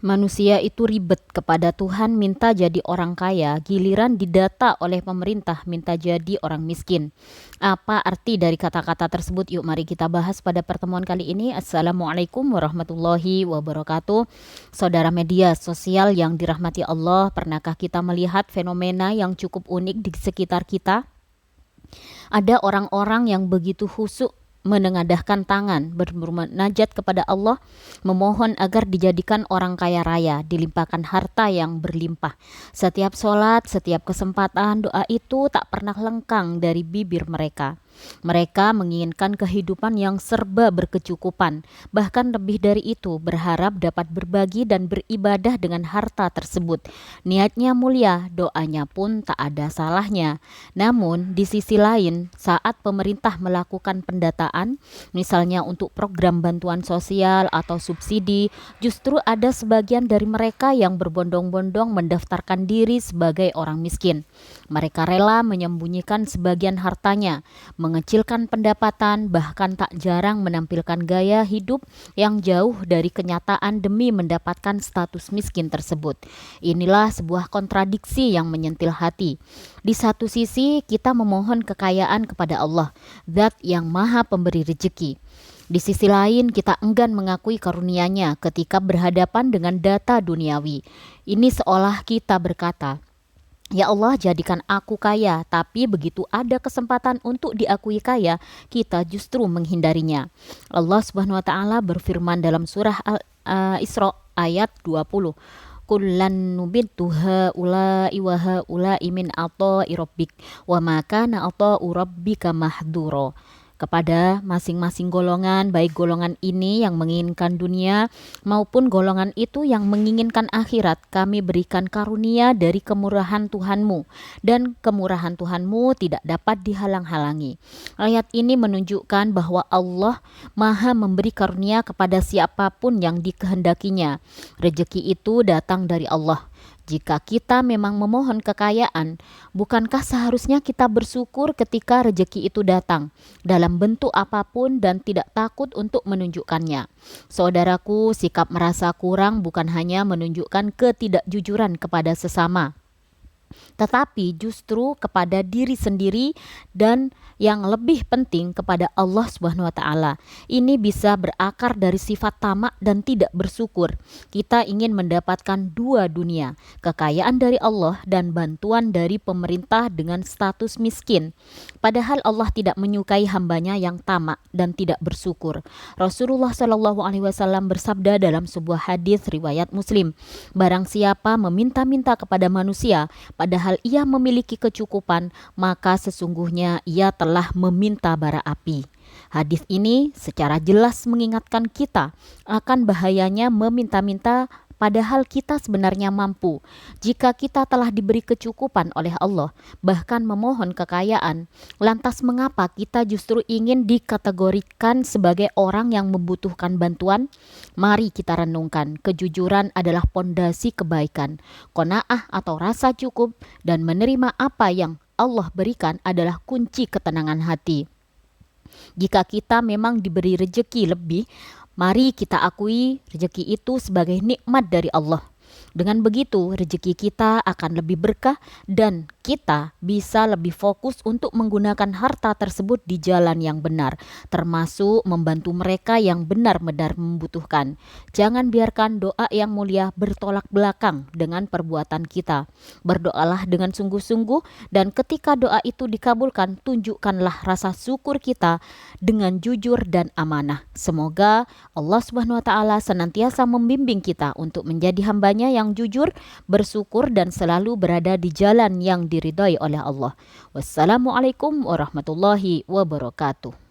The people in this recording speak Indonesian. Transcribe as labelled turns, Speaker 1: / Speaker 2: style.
Speaker 1: Manusia itu ribet kepada Tuhan minta jadi orang kaya, giliran didata oleh pemerintah minta jadi orang miskin. Apa arti dari kata-kata tersebut? Yuk mari kita bahas pada pertemuan kali ini. Assalamualaikum warahmatullahi wabarakatuh. Saudara media sosial yang dirahmati Allah, pernahkah kita melihat fenomena yang cukup unik di sekitar kita? Ada orang-orang yang begitu khusyuk menengadahkan tangan, bermunajat kepada Allah, memohon agar dijadikan orang kaya raya, dilimpahkan harta yang berlimpah. Setiap sholat, setiap kesempatan, doa itu tak pernah lengkang dari bibir mereka. Mereka menginginkan kehidupan yang serba berkecukupan, bahkan lebih dari itu, berharap dapat berbagi dan beribadah dengan harta tersebut. Niatnya mulia, doanya pun tak ada salahnya. Namun, di sisi lain, saat pemerintah melakukan pendataan, misalnya untuk program bantuan sosial atau subsidi, justru ada sebagian dari mereka yang berbondong-bondong mendaftarkan diri sebagai orang miskin. Mereka rela menyembunyikan sebagian hartanya, mengecilkan pendapatan, bahkan tak jarang menampilkan gaya hidup yang jauh dari kenyataan demi mendapatkan status miskin tersebut. Inilah sebuah kontradiksi yang menyentil hati. Di satu sisi, kita memohon kekayaan kepada Allah, Zat yang Maha Pemberi rezeki. Di sisi lain, kita enggan mengakui karunia-Nya ketika berhadapan dengan data duniawi. Ini seolah kita berkata, "Ya Allah, jadikan aku kaya," tapi begitu ada kesempatan untuk diakui kaya, kita justru menghindarinya. Allah Subhanahu wa taala berfirman dalam surah Al-Isra ayat 20. Kullan nubiddu haula'i wa haula'i min ata'i rabbik wa ma kana ata'u rabbika mahdura. Kepada masing-masing golongan, baik golongan ini yang menginginkan dunia maupun golongan itu yang menginginkan akhirat, kami berikan karunia dari kemurahan Tuhanmu, dan kemurahan Tuhanmu tidak dapat dihalang-halangi. Ayat ini menunjukkan bahwa Allah Maha memberi karunia kepada siapapun yang dikehendakinya. Rezeki itu datang dari Allah. Jika kita memang memohon kekayaan, bukankah seharusnya kita bersyukur ketika rezeki itu datang dalam bentuk apapun dan tidak takut untuk menunjukkannya? Saudaraku, sikap merasa kurang bukan hanya menunjukkan ketidakjujuran kepada sesama, tetapi justru kepada diri sendiri dan yang lebih penting kepada Allah Subhanahu wa taala. Ini bisa berakar dari sifat tamak dan tidak bersyukur. Kita ingin mendapatkan dua dunia, kekayaan dari Allah dan bantuan dari pemerintah dengan status miskin. Padahal Allah tidak menyukai hambanya yang tamak dan tidak bersyukur. Rasulullah Shallallahu alaihi wasallam bersabda dalam sebuah hadis riwayat Muslim, "Barang siapa meminta-minta kepada manusia padahal ia memiliki kecukupan, maka sesungguhnya ia telah meminta bara api." Hadis ini secara jelas mengingatkan kita akan bahayanya meminta-minta padahal kita sebenarnya mampu. Jika kita telah diberi kecukupan oleh Allah, bahkan memohon kekayaan, lantas mengapa kita justru ingin dikategorikan sebagai orang yang membutuhkan bantuan? Mari kita renungkan, kejujuran adalah pondasi kebaikan. Qanaah atau rasa cukup dan menerima apa yang Allah berikan adalah kunci ketenangan hati. Jika kita memang diberi rezeki lebih, mari kita akui rezeki itu sebagai nikmat dari Allah. Dengan begitu, rezeki kita akan lebih berkah dan kita bisa lebih fokus untuk menggunakan harta tersebut di jalan yang benar, termasuk membantu mereka yang benar-benar membutuhkan. Jangan biarkan doa yang mulia bertolak belakang dengan perbuatan kita. Berdoalah dengan sungguh-sungguh, dan ketika doa itu dikabulkan, tunjukkanlah rasa syukur kita dengan jujur dan amanah. Semoga Allah Subhanahu wa taala senantiasa membimbing kita untuk menjadi hambanya yang jujur, bersyukur, dan selalu berada di jalan yang diridhai oleh Allah. Wassalamualaikum warahmatullahi wabarakatuh.